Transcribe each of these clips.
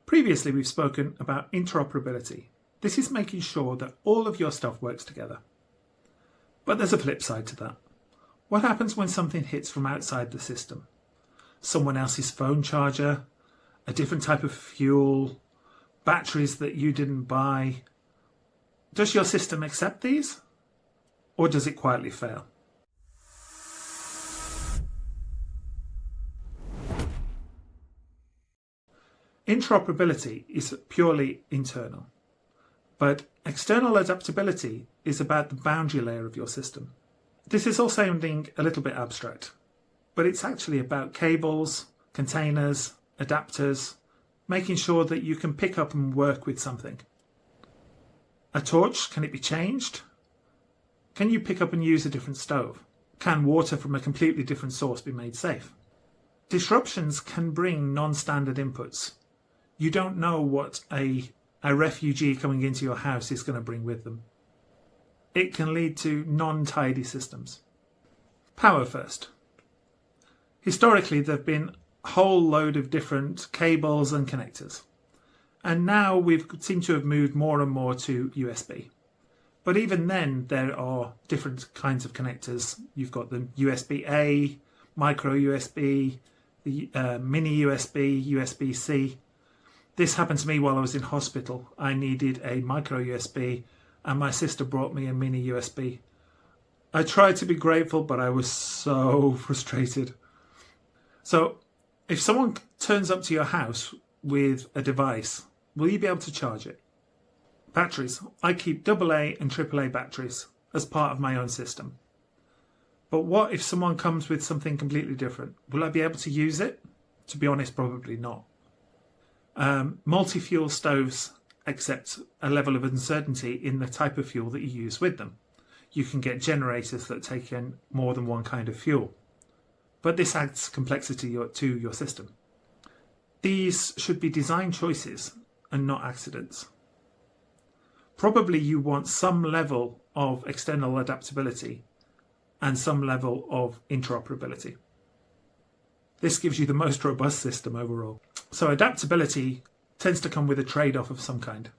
Previously, we've spoken about interoperability. This is making sure that all of your stuff works together. But there's a flip side to that. What happens when something hits from outside the system? Someone else's phone charger, a different type of fuel, batteries that you didn't buy. Does your system accept these? Or does it quietly fail? Interoperability is purely internal, but external adaptability is about the boundary layer of your system. This is all sounding a little bit abstract, but it's actually about cables, containers, adapters, making sure that you can pick up and work with something. A torch, can it be changed? Can you pick up and use a different stove? Can water from a completely different source be made safe? Disruptions can bring non-standard inputs. You don't know what a refugee coming into your house is going to bring with them. It can lead to non-tidy systems. Power first. Historically, there have been a whole load of different cables and connectors. And now we seem to have moved more and more to USB. But even then, there are different kinds of connectors. You've got the USB-A, micro USB, the mini USB, USB-C. This happened to me while I was in hospital. I needed a micro USB and my sister brought me a mini USB. I tried to be grateful, but I was so frustrated. So if someone turns up to your house with a device, will you be able to charge it? Batteries. I keep AA and AAA batteries as part of my own system. But what if someone comes with something completely different? Will I be able to use it? To be honest, probably not. Multi-fuel stoves accept a level of uncertainty in the type of fuel that you use with them. You can get generators that take in more than one kind of fuel. But this adds complexity to your system. These should be design choices and not accidents. Probably you want some level of external adaptability and some level of interoperability. This gives you the most robust system overall. So adaptability tends to come with a trade-off of some kind.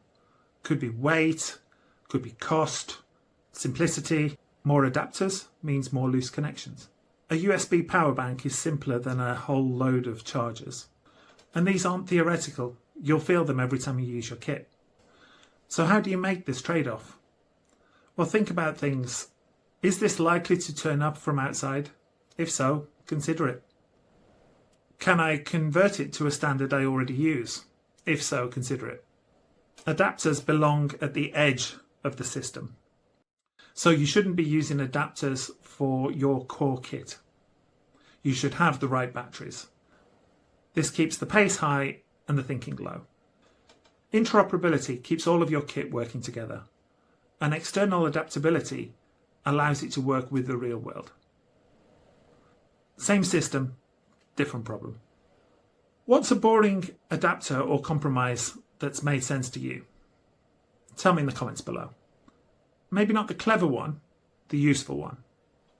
Could be weight, could be cost, simplicity. More adapters means more loose connections. A USB power bank is simpler than a whole load of chargers. And these aren't theoretical. You'll feel them every time you use your kit. So how do you make this trade-off? Well, think about things. Is this likely to turn up from outside? If so, consider it. Can I convert it to a standard I already use? If so, consider it. Adapters belong at the edge of the system. So you shouldn't be using adapters for your core kit. You should have the right batteries. This keeps the pace high and the thinking low. Interoperability keeps all of your kit working together. And external adaptability allows it to work with the real world. Same system, different problem. What's a boring adapter or compromise that's made sense to you? Tell me in the comments below. Maybe not the clever one, the useful one.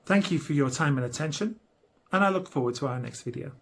Thank you for your time and attention, and I look forward to our next video.